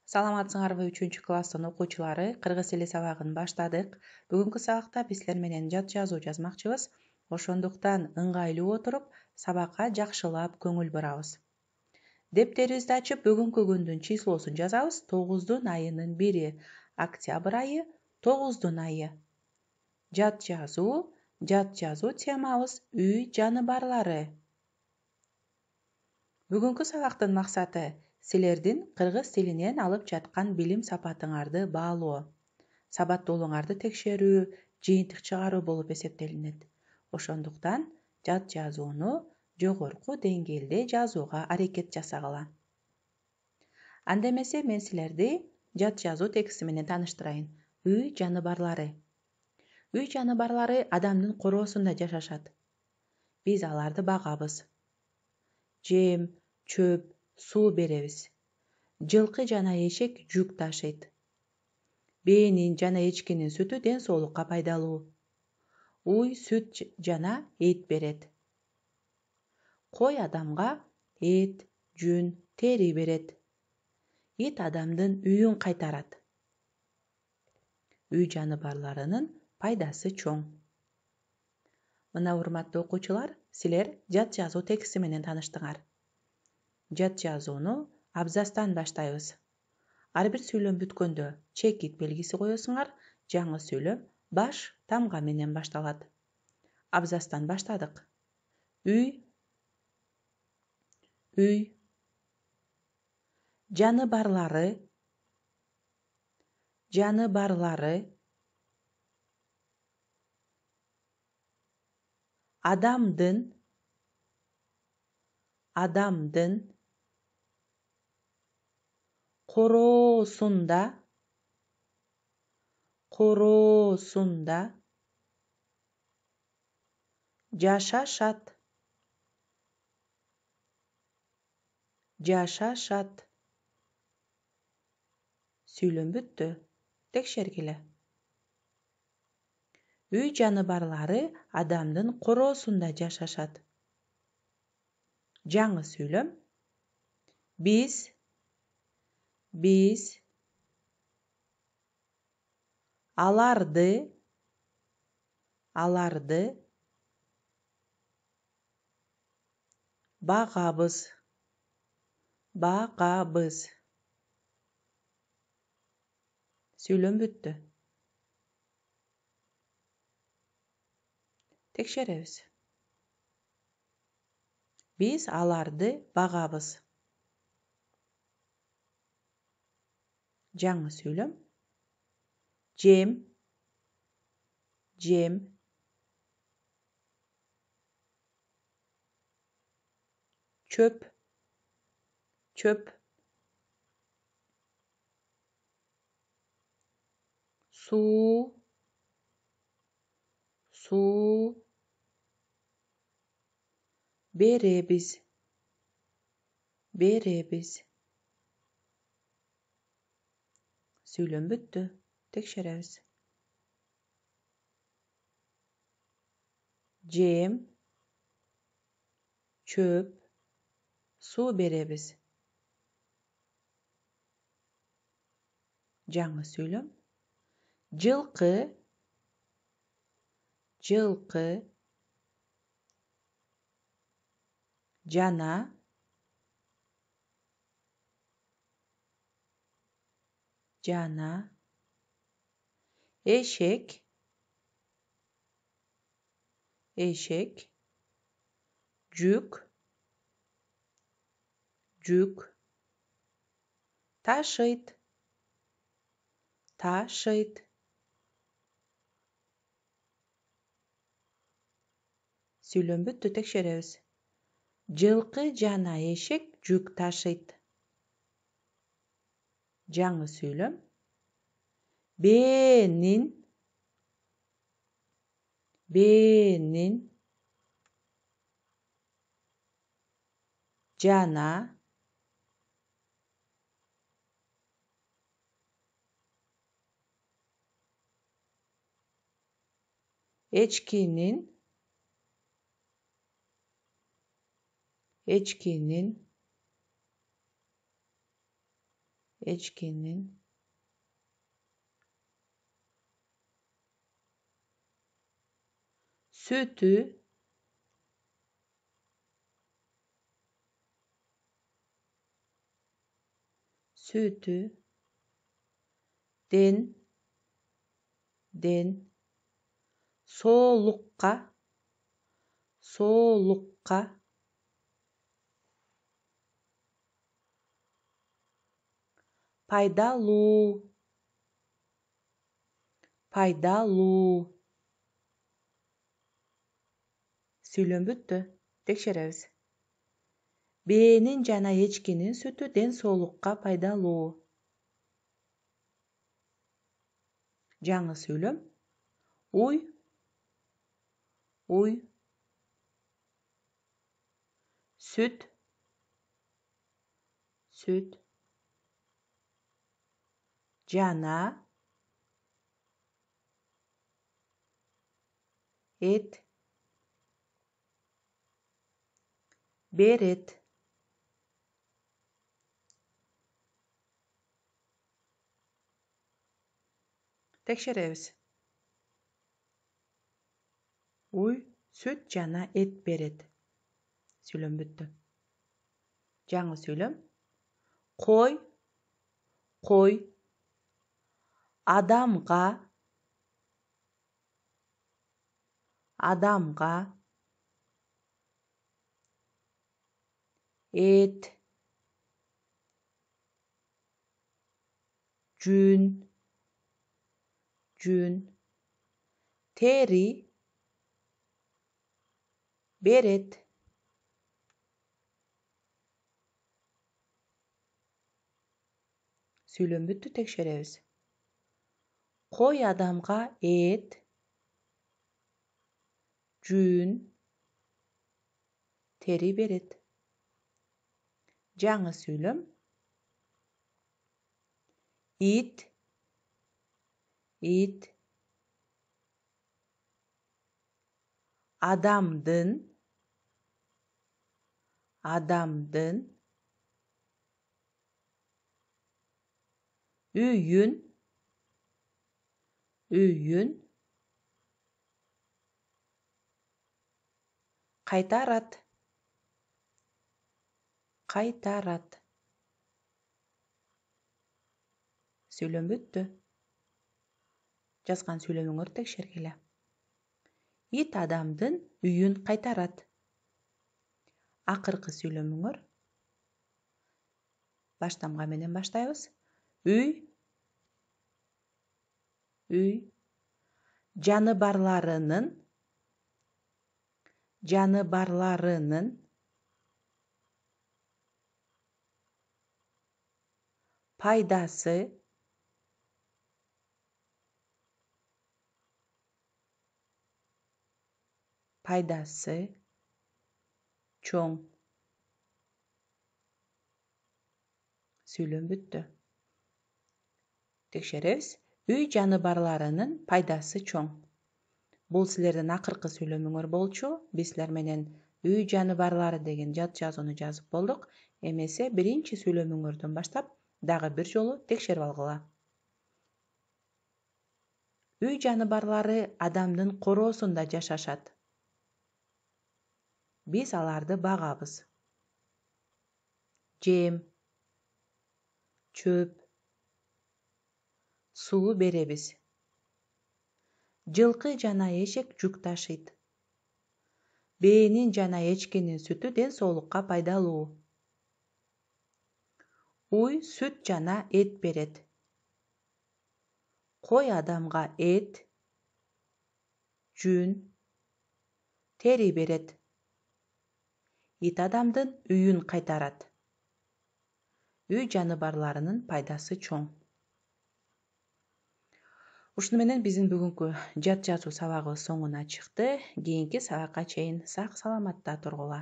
Саламатсыңарбы 3 класстын окуучулары, кыргыз тили сабагын баштадык. Бүгүнкү сабакта биз силер менен жат жазуу жазмакчыбыз. Ошондуктан ыңгайлуу отуруп, сабакка жакшылап көңүл бурабыз. Дептерибизди ачып, бүгүнкү күндүн числосун жазабыз. 9 айынын 1-и, октябрь айы, 9 айы. Жат жазуу темабыз үй жаныбарлары. Бүгүнкү сабактын максаты силердин кыргыз тилинен алып жаткан билим сапатыңарды баалоо, сабаттуулуңарды текшерүү, жыйынтык чыгаруу болуп эсептелинет. Ошондуктан жат жазууну жогорку деңгээлде жазууга аракет жасагыла. Анда эмесе мен силерди жат жазуу тексти менен тааныштырайын. Үй жаныбарлары. Үй жаныбарлары адамдын короосунда жашашат. Биз аларды багабыз. Жем, чөп, суу беребиз. Жылкы жана эшек жүк ташыйт. Бээнин жана эчкинин сүтү ден соолукка пайдалуу. Уй сүт жана эт берет. Кой адамга эт, жүн, тери берет. Ит адамдын үйүн кайтарат. Үй жаныбарларынын пайдасы чоң. Мына урматтуу окуучулар, силер жат жазуу тексти менен тааныштыңар. Жат жазууну абзацтан баштайбыз. Ар бир сүйлөм бүткөндө чекит белгиси коесуңар, жаңы сүйлөм баш тамга менен башталат. Абзацтан баштадык. Үй. Жаныбарлары. Адамдын. Короосунда. Жашашат. Сүйлөм бүттү. Текшергиле. Үй жаныбарлары адамдын короосунда жашашат. Жаңы сүйлөм. Биз. Аларды. Багабыз. Сүйлөм бүттү. Текшеребиз. Биз аларды багабыз. Жаңы сүйлөм. Жем. Чөп. Суу. Беребиз. Сүйлөм бүттү. Текшеребиз. Жем, чөп, суу беребиз. Жаңы сүйлөм. Жылкы. Жана. Эшек. Жүк. Ташыйт. Сүйлөм бүттү. Текшеребиз. Жылкы жана эшек жүк ташыйт. Жаңы сүйлөм. Бээнин жана эчкинин echkinin sütü den soğulukka paydalуу. Süйлöm бүттү. Tekşerебиз. Бээнин жана эчкинин сүтү ден соолукка пайдалуу. Жаңы сүйлөм. Уй süt jana et берет. Tekşerебиz. Уй süt жана et берет. Сүйлөм бүттү. Жаңы сүйлөм. Кой адамга эт жүн тери берет. Сүйлөм бүттү. Tekşerебиz. Кой адамга эт жүн тери берет. Жаңы сүйлөм. Ит адамдын үйүн кайтарат. Сүйлөм бүттү. Жазган сүйлөмүңөр текшергиле. Ит адамдын үйүн кайтарат. Акыркы сүйлөмүңөр. Баштамга менен баштайбыз. Үй жаныбарларынын пайдасы чоң. Сүйлөм бүттү. Tekşerебиз. Үй жаныбарларынын пайдасы чоң. Бул силердин акыркы сүйлөмүңөр болчу. Биз силер менен үй жаныбарлары деген жат жазууну жазып болдук. Эмесе биринчи сүйлөмүңөрдөн баштап дагы бир жолу текшерип алгыла. Үй жаныбарлары адамдын короосунда жашашат. Биз аларды багабыз. Жем, чөп, суу беребиз. Жылкы жана эшек жүк ташыйт. Бээнин жана эчкинин сүтү ден соолукка пайдалуу. Уй сүт жана эт берет. Кой адамга эт, жүн, тери берет. Ит адамдын үйүн кайтарат. Үй жаныбарларынын пайдасы чоң. Ушуну менен биздин бүгүнкү жат жазуу сабагыбыз соңуна чыкты. Кийинки сабакка чейин сак саламатта тургула.